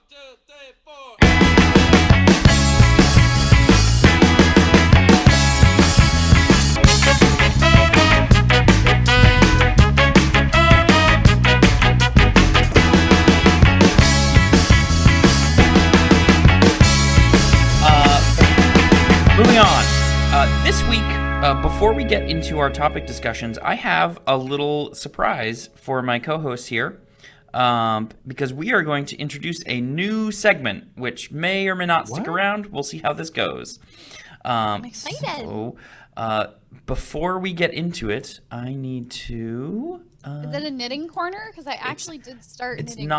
2, 3, 4. Moving on. This week, before we get into our topic discussions, I have a little surprise for my co-hosts here, because we are going to introduce a new segment, which may or may not stick around. We'll see how this goes. I'm excited. So, before we get into it, I need to... Is it a knitting corner? Because I actually did start knitting.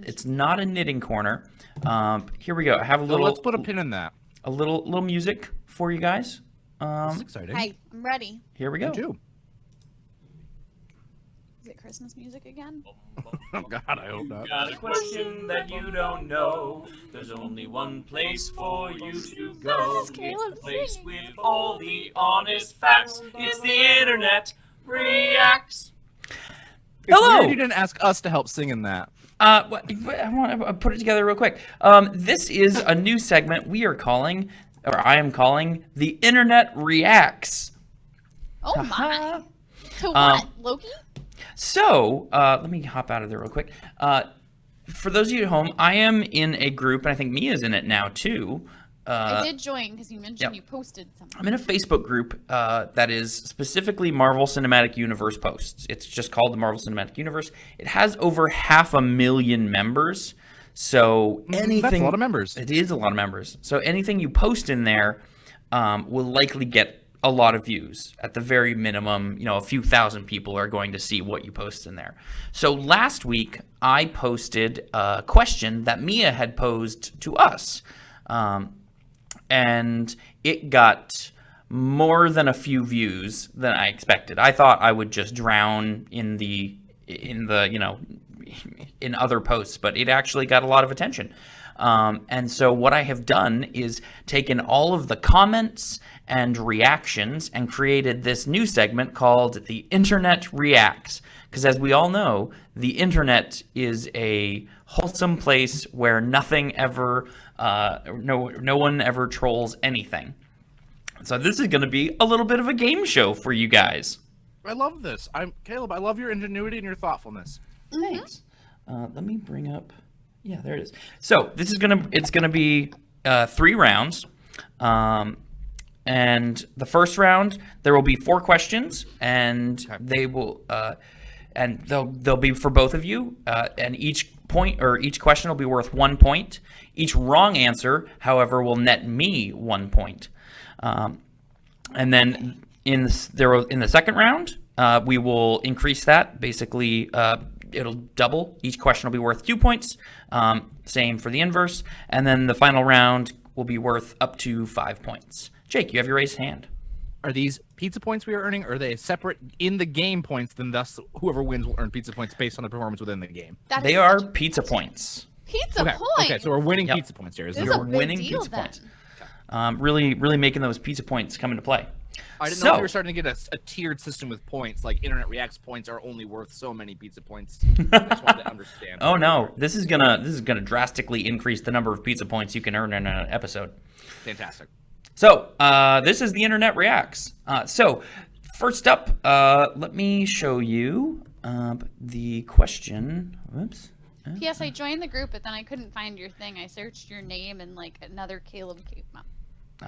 It's not a knitting corner. Here we go. I have a little... Let's put a pin in that. A little music for you guys. That's exciting. Hi, I'm ready. Here we go. Me too. Is it Christmas music again? Oh God, I hope not. Got a question that you don't know. There's only one place for you to go. This is Caleb It's the place singing. with all the honest facts. It's the internet reacts. Hello! You didn't ask us to help sing in that. I want to put it together real quick. This is a new segment we are calling, or I am calling, the Internet Reacts. Oh my! To what? Loki? So, let me hop out of there real quick. For those of you at home, I am in a group, and I think Mia's in it now too. I did join because you mentioned you posted something. I'm in a Facebook group that is specifically Marvel Cinematic Universe posts. It's just called the Marvel Cinematic Universe. It has over 500,000 members. So anything... That's a lot of members. It is a lot of members. So anything you post in there will likely get a lot of views. At the very minimum, a few thousand people are going to see what you post in there. So last week, I posted a question that Mia had posed to us. And it got more than a few views than I expected. I thought I would just drown in other posts, but it actually got a lot of attention. And so what I have done is taken all of the comments and reactions and created this new segment called the Internet Reacts. Because as we all know, the internet is a wholesome place where nothing ever, no one ever trolls anything. So this is going to be a little bit of a game show for you guys. I love this. Caleb. I love your ingenuity and your thoughtfulness. Thanks. Let me bring up. Yeah, there it is. So this is it's gonna be 3 rounds. And the first round, there will be 4 questions, and they will, and they'll be for both of you. And each point or each question will be worth 1 point. Each wrong answer, however, will net me 1 point. And then in the second round, we will increase that. Basically, it'll double. Each question will be worth 2 points. Same for the inverse. And then the final round will be worth up to 5 points. Jake, you have your raised hand. Are these pizza points we are earning, or are they separate in the game points? Then thus, whoever wins will earn pizza points based on the performance within the game. They are pizza points. Pizza points. Okay, so we're winning pizza points here. This is You're a big winning deal, pizza then. points. Really making those pizza points come into play. I didn't know we were starting to get a tiered system with points. Like Internet Reacts points are only worth so many pizza points. I just wanted to understand. Oh no, this is gonna drastically increase the number of pizza points you can earn in an episode. Fantastic. So this is the Internet Reacts. So first up, let me show you the question. Whoops. P.S. I joined the group, but then I couldn't find your thing. I searched your name and another Caleb came up.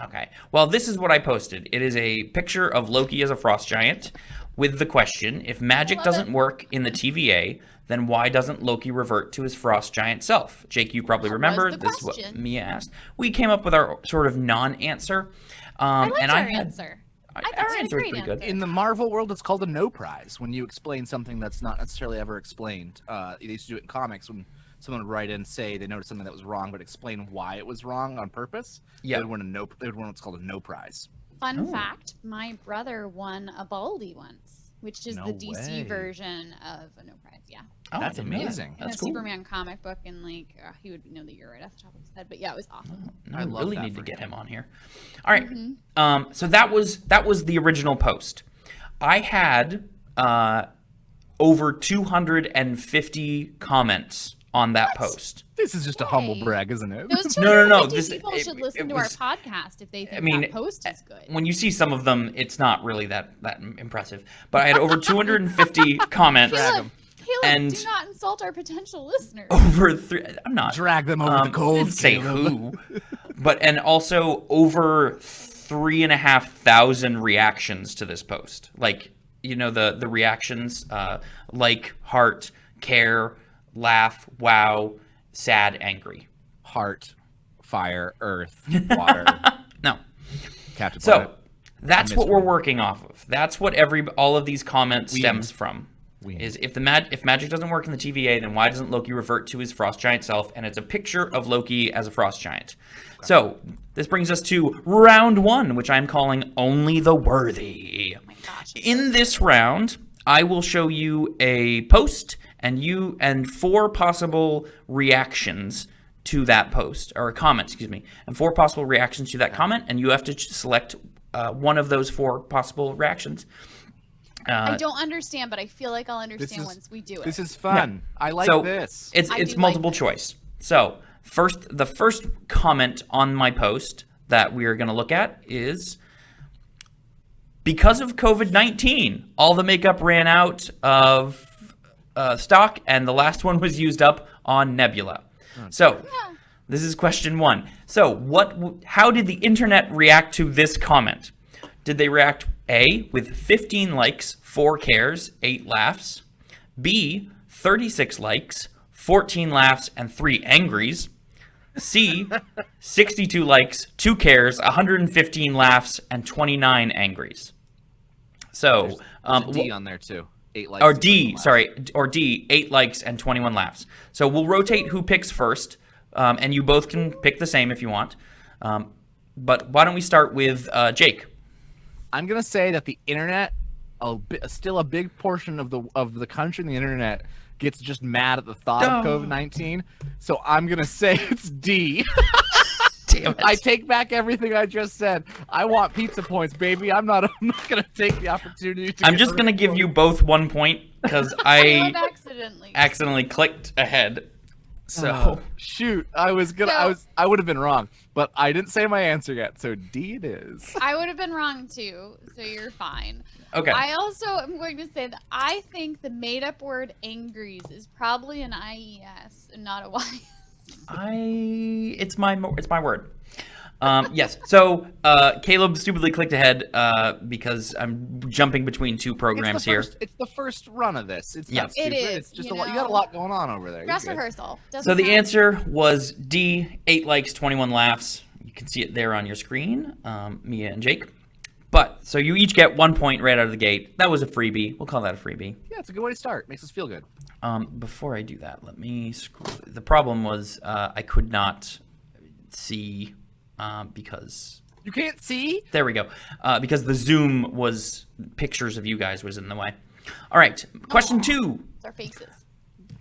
Okay. Well, this is what I posted. It is a picture of Loki as a frost giant with the question, if magic doesn't work in the TVA, then why doesn't Loki revert to his frost giant self? Jake, you probably remember. This is what Mia asked. We came up with our sort of non-answer. I liked our answer. Our answer was pretty good. In the Marvel world, it's called a no prize when you explain something that's not necessarily ever explained. They used to do it in comics when someone would write in, say they noticed something that was wrong, but explain why it was wrong on purpose. Yeah. They would win what's called a no prize. Fun fact, my brother won a Baldy once, which is No the DC way. version of a no prize. Yeah. Oh, That's I didn't know that. amazing. In a That's cool. Superman comic book, and he would know the year right off the top of his head. But yeah, it was awesome. No, I I love really that need to for get him. him on here. All right. So that was the original post. I had over 250 comments on that post. This is just a humble brag, isn't it? Those No. 250 people should listen to our podcast if they think that post is good. When you see some of them, it's not really that impressive. But I had over 250 comments. Caleb, and do not insult our potential listeners. I'm not. Drag them over the coals. Say who. And also over 3,500 reactions to this post. Like, the reactions, like, heart, care, laugh, wow, sad, angry. Heart, fire, earth, water. No. Captain So Planet. that's what we're working off of. That's what all of these comments stems from. Is if magic doesn't work in the TVA, then why doesn't Loki revert to his frost giant self? And it's a picture of Loki as a frost giant. Okay. So this brings us to round 1, which I'm calling Only the Worthy. Oh my gosh. In this round, I will show you a post and 4 possible reactions to that post, or a comment, and 4 possible reactions to that comment, and you have to select one of those 4 possible reactions. I don't understand, but I feel like I'll understand once we do it. This is fun. Yeah. I like this. It's multiple choice. So the first comment on my post that we are going to look at is, because of COVID-19, all the makeup ran out of stock, and the last one was used up on Nebula. This is question 1. So how did the internet react to this comment? Did they react A, with 15 likes, 4 cares, 8 laughs? B, 36 likes, 14 laughs, and 3 angries? C, 62 likes, 2 cares, 115 laughs, and 29 angries. So, there's a D on there too. 8 likes. Or D, 8 likes and 21 laughs. So we'll rotate who picks first, and you both can pick the same if you want. But why don't we start with Jake? I'm gonna say that the internet, still a big portion of the country and the internet gets just mad at the thought of COVID-19. So I'm gonna say it's D. Damn it. I take back everything I just said. I want pizza points, baby. I'm not gonna take the opportunity to. I'm just gonna give you both 1 point because I accidentally clicked ahead. So shoot, I would have been wrong, but I didn't say my answer yet, so D it is. I would have been wrong too, so you're fine. Okay. I also am going to say that I think the made-up word "angries" is probably an IES and not a YS. It's my word. Yes. So Caleb stupidly clicked ahead because I'm jumping between 2 programs here. It's the first run of this. It's not stupid. It is. It's just you got a lot going on over there. Dress rehearsal. So the answer was D, 8 likes, 21 laughs. You can see it there on your screen, Mia and Jake. So you each get 1 point right out of the gate. That was a freebie. We'll call that a freebie. Yeah, it's a good way to start. Makes us feel good. Before I do that, let me scroll. The problem was I could not see because... You can't see? There we go. Because the Zoom was... Pictures of you guys was in the way. All right. Question 2. It's our faces.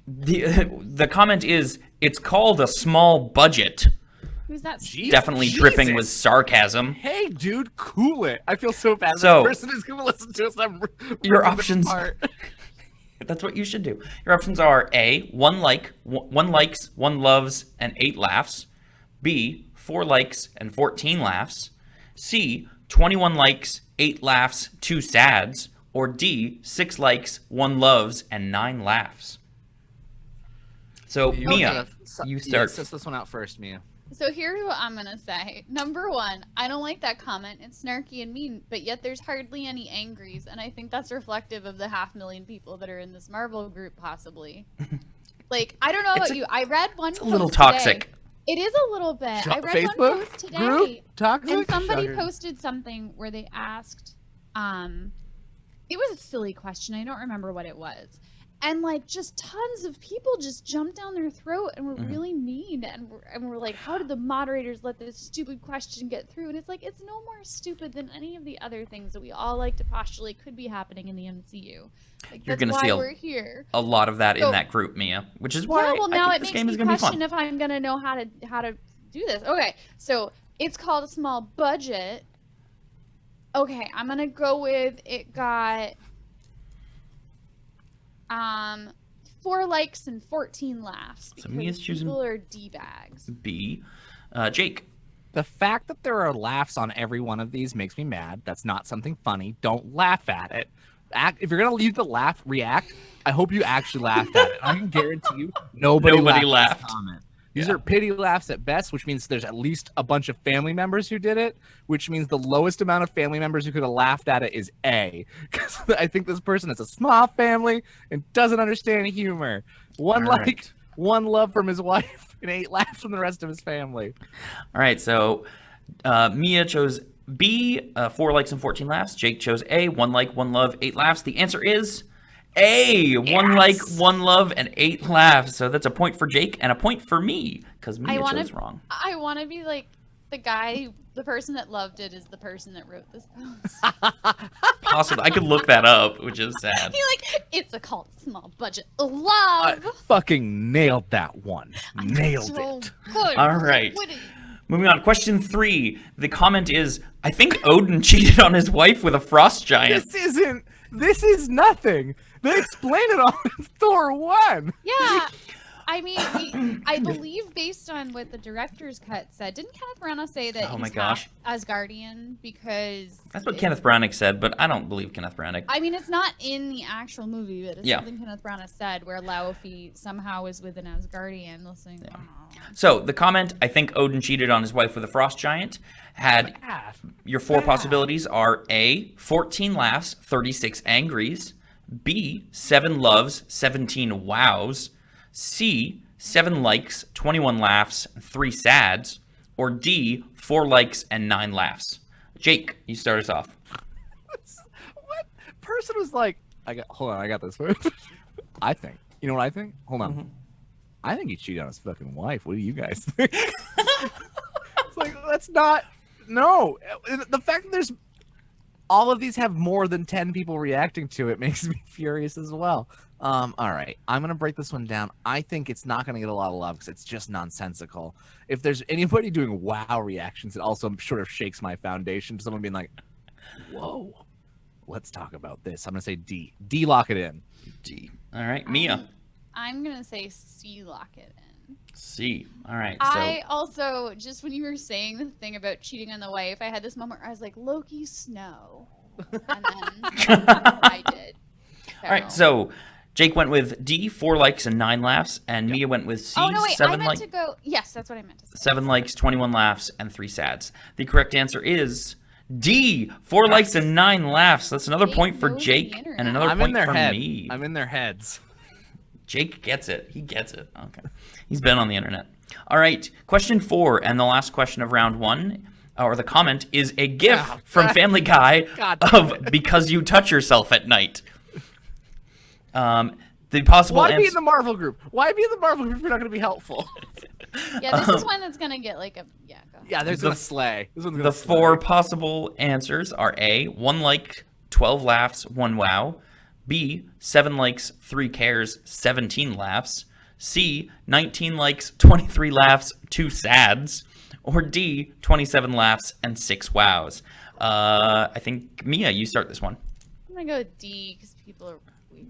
The comment is, it's called a small budget. Who's that? Definitely dripping with sarcasm. Hey, dude, cool it. I feel so bad. So, this person is going to listen to us. Your options... That's what you should do. Your options are A, 1 likes, 1 loves, and 8 laughs. B, 4 likes and 14 laughs. C, 21 likes, 8 laughs, 2 sads. Or D, 6 likes, 1 loves, and 9 laughs. So, Mia, you start. Set this one out first, Mia. So here's what I'm going to say. Number 1, I don't like that comment. It's snarky and mean, but yet there's hardly any angries, and I think that's reflective of the 500,000 people that are in this Marvel group, possibly. Like, I don't know about you. I read one post a little toxic. Today. It is a little bit. I read Facebook one post today. Group? Toxic? And somebody posted something where they asked, it was a silly question. I don't remember what it was. And, like, just tons of people just jumped down their throat and were really mean. And we're like, how did the moderators let this stupid question get through? And it's like, it's no more stupid than any of the other things that we all like to postulate could be happening in the MCU. Like, You're going to see we're here. A lot of that in that group, Mia, which is why now I think this game is going to be fun. Question if I'm going to know how to do this. Okay, so it's called a small budget. Okay, I'm going to go with it got... 4 likes and 14 laughs. So Mia's choosing people are D-bags. B. Jake. The fact that there are laughs on every one of these makes me mad. That's not something funny. Don't laugh at it. If you're gonna leave the laugh react, I hope you actually laughed at it. I can guarantee you nobody laughed. At this comment. These are pity laughs at best, which means there's at least a bunch of family members who did it, which means the lowest amount of family members who could have laughed at it is A. Because I think this person has a small family and doesn't understand humor. One love from his wife and 8 laughs from the rest of his family. All right, so Mia chose B, 4 likes and 14 laughs. Jake chose A, 1 like, 1 love, 8 laughs. The answer is A, 1 like, 1 love, and 8 laughs. So that's a point for Jake and a point for me because Mia chose wrong. I want to be like the person that loved it is the person that wrote this post. Possibly. I could look that up, which is sad. It's a cult, small budget love. Fucking nailed that one. Nailed it. Good. All right. Moving on. Question 3. The comment is, I think Odin cheated on his wife with a frost giant. This is nothing. They explain it all in Thor 1. Yeah. I mean, I believe based on what the director's cut said, didn't Kenneth Branagh say that he's not Asgardian because... That's what Kenneth Branagh said, but I don't believe Kenneth Branagh. I mean, it's not in the actual movie, but it's something Kenneth Branagh said where Laufey somehow is with an Asgardian listening. Yeah. So, the comment, I think Odin cheated on his wife with a frost giant, had your 4 possibilities are A, 14 laughs, 36 angries, B, 7 loves, 17 wows, C, 7 likes, 21 laughs, 3 sads, or D, 4 likes and 9 laughs. Jake, you start us off. What person was like, hold on, I got this. I think. You know what I think? Hold on. Mm-hmm. I think he cheated on his fucking wife. What do you guys think? It's like, that's not, no. The fact that there's, all of these have more than 10 people reacting to it makes me furious as well. All right, I'm gonna break this one down. I think it's not gonna get a lot of love because it's just nonsensical. If there's anybody doing wow reactions, it also sort of shakes my foundation. Someone being like, "Whoa, let's talk about this." I'm gonna say D. D, lock it in. D. All right, Mia. I'm gonna say C, lock it in. C. All right. I also, just when you were saying the thing about cheating on the wife, I had this moment where I was like, Loki, Snow, and then I did. So. All right, so Jake went with D, 4 likes and 9 laughs, and Mia went with C, 7 likes. Yes, that's what I meant to say. 7 likes, 21 laughs, and 3 sads. The correct answer is D, 4 likes and 9 laughs. That's another point for Jake and another point for me. I'm in their heads. Jake gets it. He gets it. Okay. He's been on the internet. All right. Question 4, and the last question of round 1, or the comment, is a GIF from Family Guy of because you touch yourself at night. The possible Why be in the Marvel group? Why be in the Marvel group if you're not going to be helpful? Yeah, this is one that's going to get like a... Yeah, go ahead. Yeah, there's going to slay. The 4 possible answers are A, 1 like, 12 laughs, 1 wow. B, 7 likes, 3 cares, 17 laughs. C, 19 likes, 23 laughs, 2 sads. Or D, 27 laughs and 6 wows. I think, Mia, you start this one. I'm going to go with D because people are weird.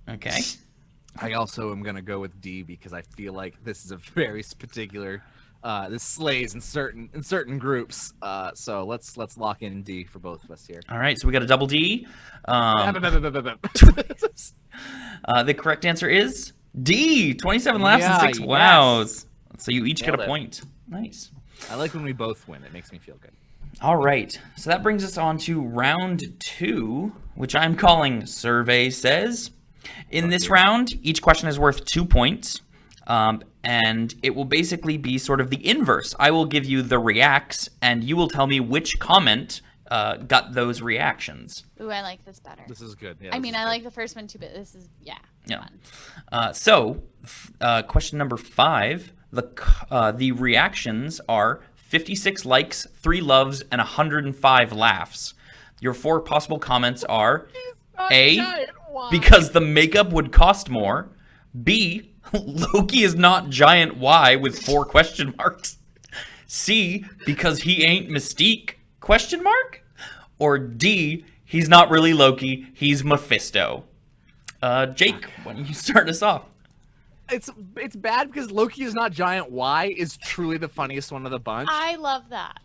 Okay. I also am going to go with D because I feel like this is a very particular... this slays in certain groups. So let's lock in D for both of us here. All right, so we got a double D. The correct answer is D, 27 laughs and 6 wows. So you each get a point. Nice. I like when we both win. It makes me feel good. All right, so that brings us on to round 2, which I'm calling Survey Says. In this round, each question is worth 2 points. And it will basically be sort of the inverse. I will give you the reacts, and you will tell me which comment got those reactions. Ooh, I like this better. This is good. Yeah, I mean, I like the first one too, but this is, fun. So, question number 5, the reactions are 56 likes, 3 loves, and 105 laughs. Your 4 possible comments are A, because the makeup would cost more. B, Loki is not giant Y with 4 question marks. C, because he ain't Mystique, question mark? Or D, he's not really Loki, he's Mephisto. Jake, why don't you start us off? it's bad because Loki is not giant Y is truly the funniest one of the bunch. I love that.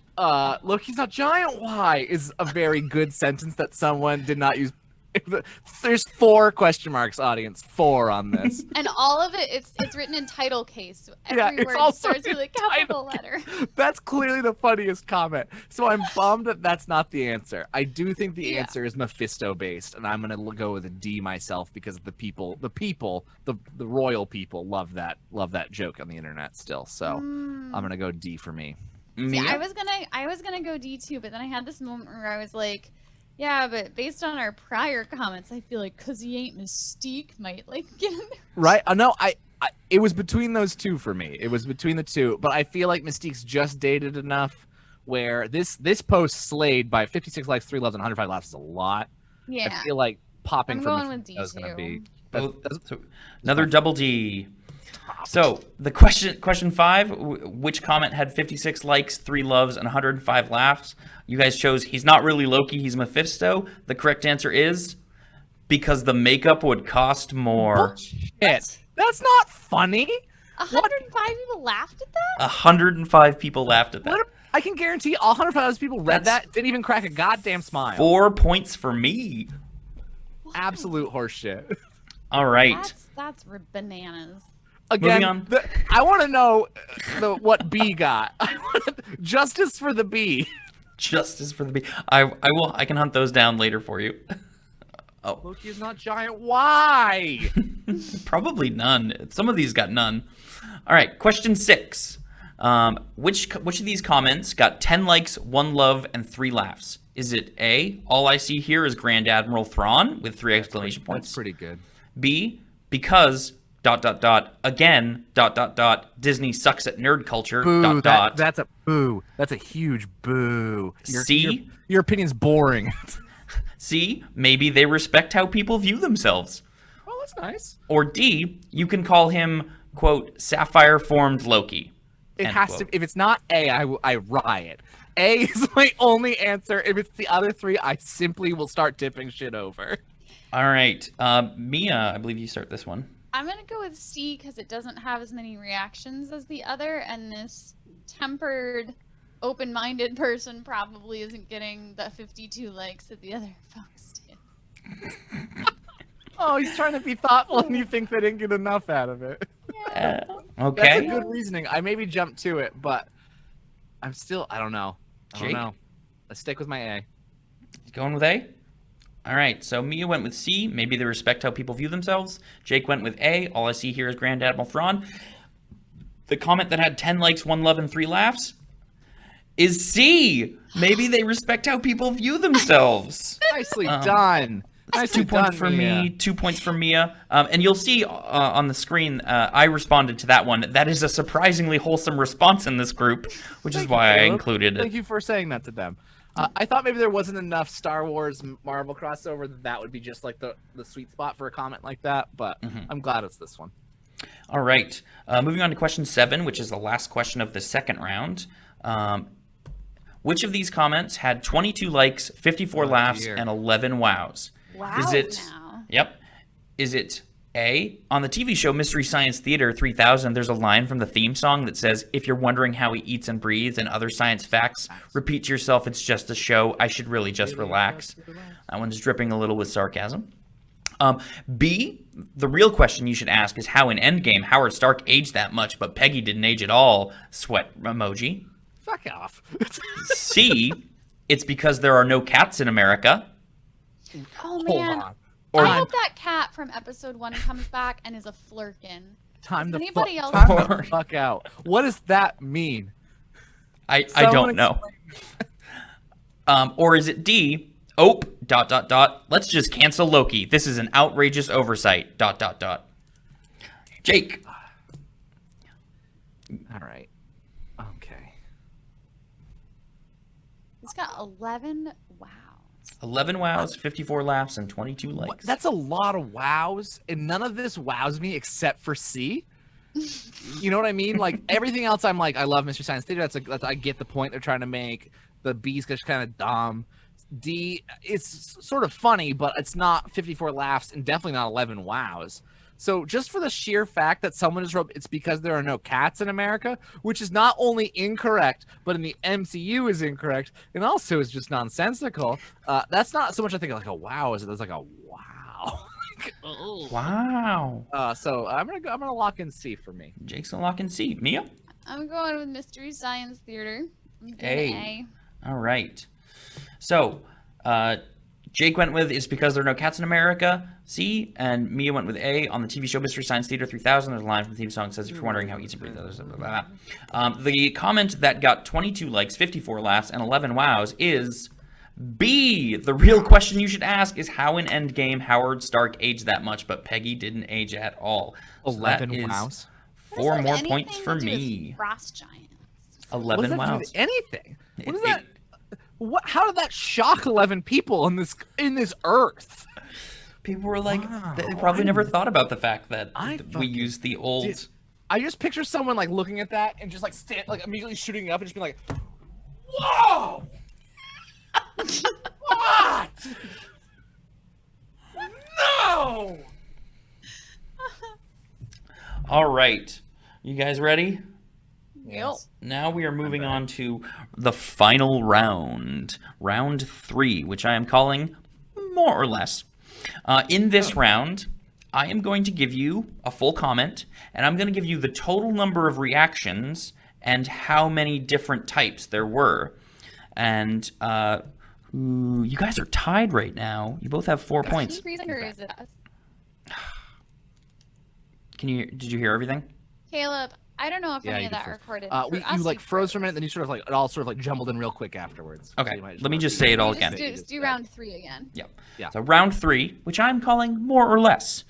Loki's not giant Y is a very good sentence that someone did not use. There's 4 question marks, audience. 4 on this. And all of it, it's written in title case. So Yeah, every it's word also starts in with a capital title letter. That's clearly the funniest comment. So I'm bummed that that's not the answer. I do think the answer is Mephisto based, and I'm gonna go with a D myself because the royal people love that joke on the internet still. So I'm gonna go D for me. See, Mia? I was gonna go D too, but then I had this moment where I was like, yeah, but based on our prior comments, I feel like because he ain't Mystique might like get in there. Right? No, it was between those two for me. It was between the two, but I feel like Mystique's just dated enough where this post slayed by 56 likes, 3 loves, and 105 laughs is a lot. Yeah. I feel like popping I'm from going with D is going to be So another double D. So the question 5, which comment had 56 likes, 3 loves, and 105 laughs? You guys chose he's not really Loki, he's Mephisto. The correct answer is because the makeup would cost more. Shit. That's not funny. 105 people laughed at that? 105 people laughed at that. I can guarantee all 105 people read that, didn't even crack a goddamn smile. 4 points for me. Absolute horseshit. All right. That's bananas. Again, Moving on. I want to know what B got. Justice for the B. Justice for the B. I can hunt those down later for you. Oh, Loki is not giant. Why? probably none. Some of these got none. All right, question 6. Which of these comments got 10 likes, 1 love, and 3 laughs? Is it A, all I see here is Grand Admiral Thrawn with 3 exclamation points? That's pretty good. B, because ... again ... Disney sucks at nerd culture ... Boo, that's a boo. That's a huge boo. C, your opinion's boring. C, maybe they respect how people view themselves. Oh, that's nice. Or D, you can call him, quote, sapphire formed Loki. It end has quote. to. If it's not A, I riot. A is my only answer. If it's the other 3, I simply will start tipping shit over. All right, Mia, I believe you start this one. I'm going to go with C because it doesn't have as many reactions as the other, and this tempered, open-minded person probably isn't getting the 52 likes that the other folks did. Oh, he's trying to be thoughtful, and you think they didn't get enough out of it. Yeah. Okay. That's a good reasoning. I maybe jumped to it, but I don't know. I don't Jake? know. Let's stick with my A. Going with A? All right, so Mia went with C. Maybe they respect how people view themselves. Jake went with A. All I see here is Grand Admiral Thrawn. The comment that had 10 likes, 1 love, and 3 laughs is C. Maybe they respect how people view themselves. Nicely done. That's Nicely 2 points done, for Mia. me, 2 points for Mia. And you'll see on the screen, I responded to that one. That is a surprisingly wholesome response in this group, which is why I Caleb. included Thank it. you for saying that to them. I thought maybe there wasn't enough Star Wars Marvel crossover that would be just like the sweet spot for a comment like that, but I'm glad it's this one. All right. Moving on to question 7, which is the last question of the second round. Which of these comments had 22 likes, 54 laughs, dear. and 11 wows? Wow. Is it? Now. Yep. Is it A, on the TV show Mystery Science Theater 3000, there's a line from the theme song that says, if you're wondering how he eats and breathes and other science facts, repeat to yourself, it's just a show. I should really just relax. That one's dripping a little with sarcasm. B, the real question you should ask is how in Endgame Howard Stark aged that much, but Peggy didn't age at all. Sweat emoji. Fuck off. C, it's because there are no cats in America. Oh, Hold man. on. I hope that cat from episode 1 comes back and is a flirkin. Time to Anybody else? time the fuck out. What does that mean? I Someone don't know. Or is it D? Oh, ... Let's just cancel Loki. This is an outrageous oversight. ... Jake. All right. Okay. It's got 11 wows. 11 wows, 54 laughs, and 22 likes. That's a lot of wows, and none of this wows me except for C. You know what I mean? Like everything else, I'm like, I love Mr. Science Theater. That's I get the point they're trying to make. The B's just kind of dumb. D, it's sort of funny, but it's not 54 laughs and definitely not 11 wows. So just for the sheer fact that someone is wrote it's because there are no cats in America, which is not only incorrect, but in the MCU is incorrect, and also is just nonsensical. That's not so much I think like a wow, is it? That's like a wow. Wow. So I'm gonna lock in C for me. Jake's gonna lock in C. Mia? I'm going with Mystery Science Theater. I'm doing A. All right. So, Jake went with is because there are no cats in America, C, and Mia went with A on the TV show Mystery Science Theater 3000. There's a line from the theme song that says, if you're wondering how eats and breathes others, blah, blah, blah. The comment that got 22 likes, 54 laughs, and 11 wows is B. The real question you should ask is how in Endgame Howard Stark aged that much, but Peggy didn't age at all. So 11 that is wows. 4 more anything points for to do with me. Frost giants. 11 What does that do wows. with anything? What is that? What? How did that shock 11 people on this earth? People were like, Wow. they probably never thought about the fact that I we fucking used the old. did- I just picture someone like looking at that and just like immediately shooting up and just being like, "Whoa! What? No!" All right, you guys ready? Yep. Now we are moving on to the final round, round 3, which I am calling more or less. In this round, I am going to give you a full comment, and I'm going to give you the total number of reactions and how many different types there were. And you guys are tied right now. You both have 4 points. Or is it us? Did you hear everything? Caleb, I don't know if any you of that did first. recorded. You For us, like you froze for a minute, then you sort of like it all sort of like jumbled in real quick afterwards. Okay, So you might let me wanna just repeat say it all Just again. do round 3 again. Yep. Yeah. So round 3, which I'm calling more or less.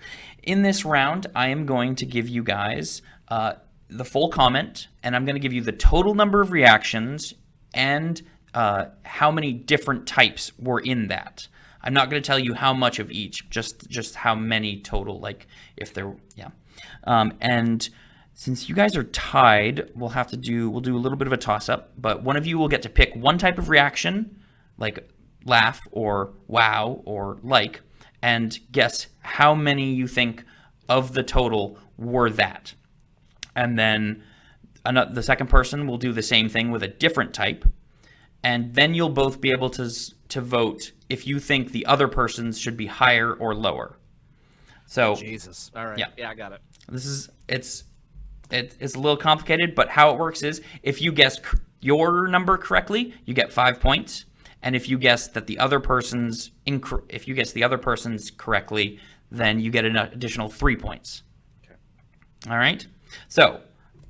In this round, I am going to give you guys the full comment, and I'm going to give you the total number of reactions and how many different types were in that. I'm not going to tell you how much of each, just how many total. Like if there, yeah. And since you guys are tied, we'll do a little bit of a toss-up. But one of you will get to pick one type of reaction, like laugh or wow or like, and guess how many you think of the total were that. And then the second person will do the same thing with a different type, and then you'll both be able to vote if you think the other person's should be higher or lower. So Jesus. All right. Yeah. I got it. it's a little complicated, but how it works is if you guess your number correctly, you get 5 points, and if you guess that the other person's correctly, then you get an additional 3 points. Okay. All right. So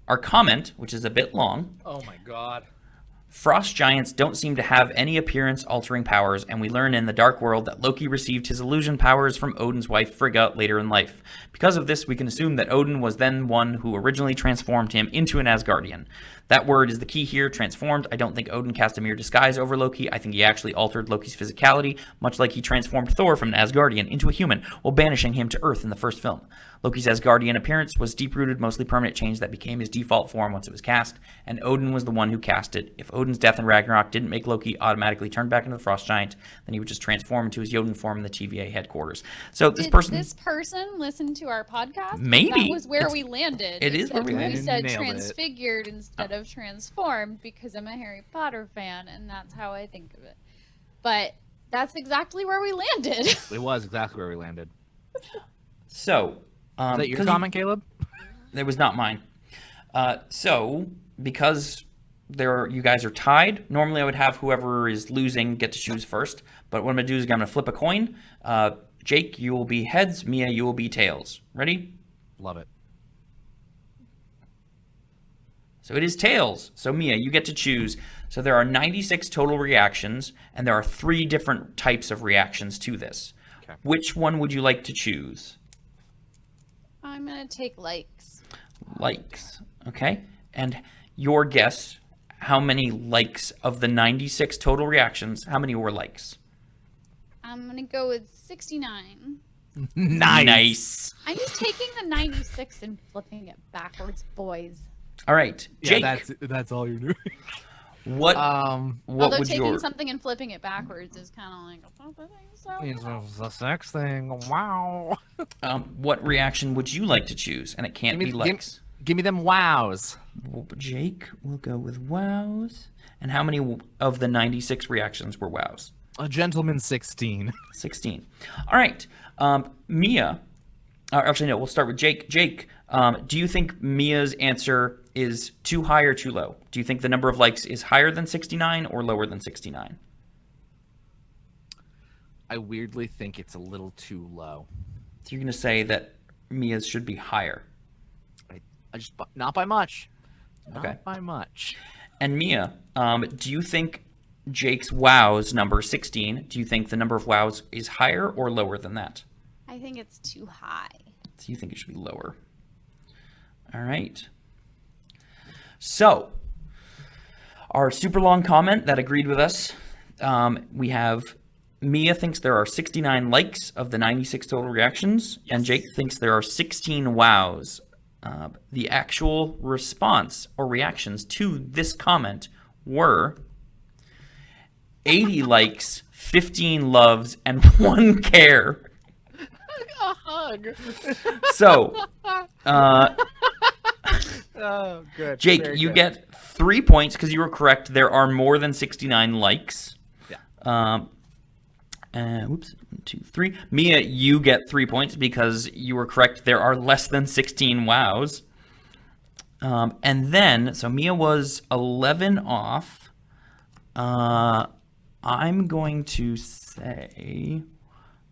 our comment, which is a bit long. Oh my God. Frost giants don't seem to have any appearance-altering powers, and we learn in the Dark World that Loki received his illusion powers from Odin's wife Frigga later in life. Because of this, we can assume that Odin was then one who originally transformed him into an Asgardian. That word is the key here, transformed. I don't think Odin cast a mere disguise over Loki. I think he actually altered Loki's physicality, much like he transformed Thor from an Asgardian into a human, while banishing him to Earth in the first film. Loki's Asgardian appearance was deep-rooted, mostly permanent change that became his default form once it was cast, and Odin was the one who cast it. If Odin's death in Ragnarok didn't make Loki automatically turn back into the Frost Giant, then he would just transform into his Jotun form in the TVA headquarters. So Did this person listen to our podcast? Maybe. That was where we landed. It is where we Except landed. We said Nailed it. transfigured instead of transformed because I'm a Harry Potter fan, and that's how I think of it. But that's exactly where we landed. It was exactly where we landed. So, Is that your comment, Caleb? It was not mine. So, because you guys are tied, normally I would have whoever is losing get to choose first. But what I'm going to do is I'm going to flip a coin. Jake, you will be heads. Mia, you will be tails. Ready? Love it. So it is tails. So Mia, you get to choose. So there are 96 total reactions, and there are 3 different types of reactions to this. Okay. Which one would you like to choose? I'm going to take likes. Likes. Okay. And your guess, how many likes of the 96 total reactions, how many were likes? I'm going to go with 69. Nice. I'm just taking the 96 and flipping it backwards, boys. All right. Jake, Yeah, that's all you're doing. What Although would taking your something and flipping it backwards is kind of like The sex thing. Wow. what reaction would you like to choose? And it can't be likes. Give me them wows. Well, Jake will go with wows. And how many of the 96 reactions were wows? A gentleman 16. 16. All right. Mia. Actually, no. We'll start with Jake. Jake, do you think Mia's answer is too high or too low? Do you think the number of likes is higher than 69 or lower than 69? I weirdly think it's a little too low. So you're going to say that Mia's should be higher. I just not by much. Okay. Not by much. And Mia, do you think Jake's wows number 16, do you think the number of wows is higher or lower than that? I think it's too high. So you think it should be lower. All right. So, our super long comment that agreed with us, we have Mia thinks there are 69 likes of the 96 total reactions, and Jake thinks there are 16 wows. The actual response or reactions to this comment were 80 likes, 15 loves, and 1 care. A hug. So, oh, good. Jake, Very you good. get 3 points because you were correct. There are more than 69 likes. Yeah. Whoops, 1, 2, 3. Mia, you get 3 points because you were correct. There are less than 16 wows. And then, so Mia was 11 off. I'm going to say,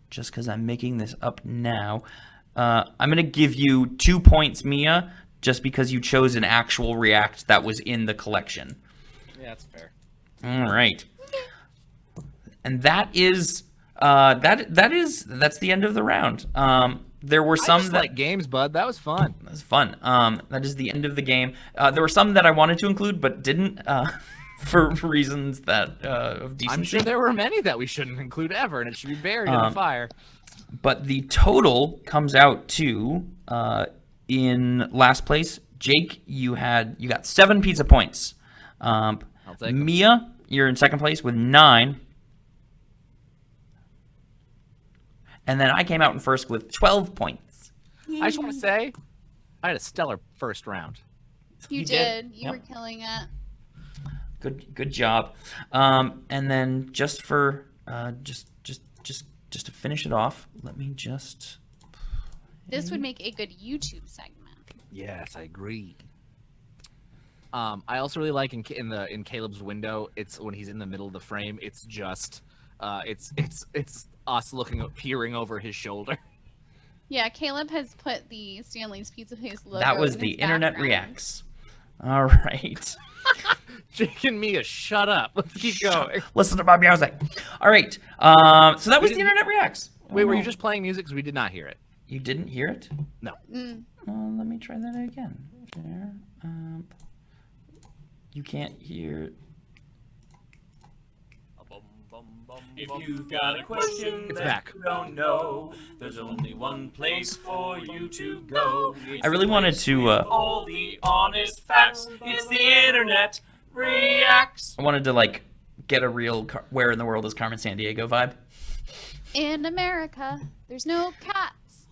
just because I'm making this up now, I'm going to give you 2 points, Mia, just because you chose an actual react that was in the collection. Yeah, that's fair. All right. And that is that's the end of the round. There were some I just that like games, bud. That was fun. that was fun. That is the end of the game. There were some that I wanted to include but didn't for reasons that of decency. I'm sure there were many that we shouldn't include ever, and it should be buried in the fire. But the total comes out to in last place, Jake, you got 7 pizza points. I'll take 'em. Mia, you're in second place with 9. And then I came out in first with 12 points. I just want to say, I had a stellar first round. You did. did. You Yep. were killing it. Good job. And then just for just to finish it off, let me just. This would make a good YouTube segment. Yes, I agree. I also really like in Caleb's window. It's when he's in the middle of the frame. It's just, it's us peering over his shoulder. Yeah, Caleb has put the Stanley's Pizza Place logo. That was in the his internet background. reacts. All right. Jake and Mia, shut up. Let's keep going. Listen to my music. All right. So that was the didn't- internet reacts. Wait, Oh, were you no. just playing music? Because we did not hear it. You didn't hear it? No. Let me try that again. There. You can't hear. If you've got a question It's that back. you don't know, there's only one place for you to go. It's I really the wanted place to, with all the honest facts. It's the internet reacts. I wanted to like get a real "Where in the World is Carmen Sandiego" vibe. In America, there's no cats.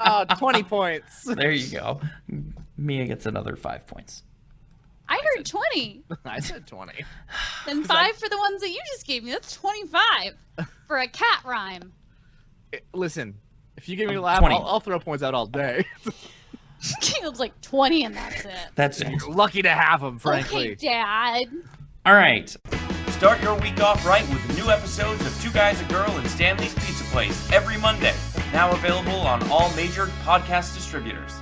Oh, 20 points. There you go. Mia gets another 5 points. I heard 20. I said 20. Then 5 for the ones that you just gave me. That's 25 for a cat rhyme. Listen, if you give me a laugh, 20. I'll throw points out all day. Caleb's like 20 and that's it. That's it. You're lucky to have them, frankly. Okay, Dad. All right. Start your week off right with new episodes of Two Guys, a Girl, and Stanley's Pizza Place every Monday. Now available on all major podcast distributors.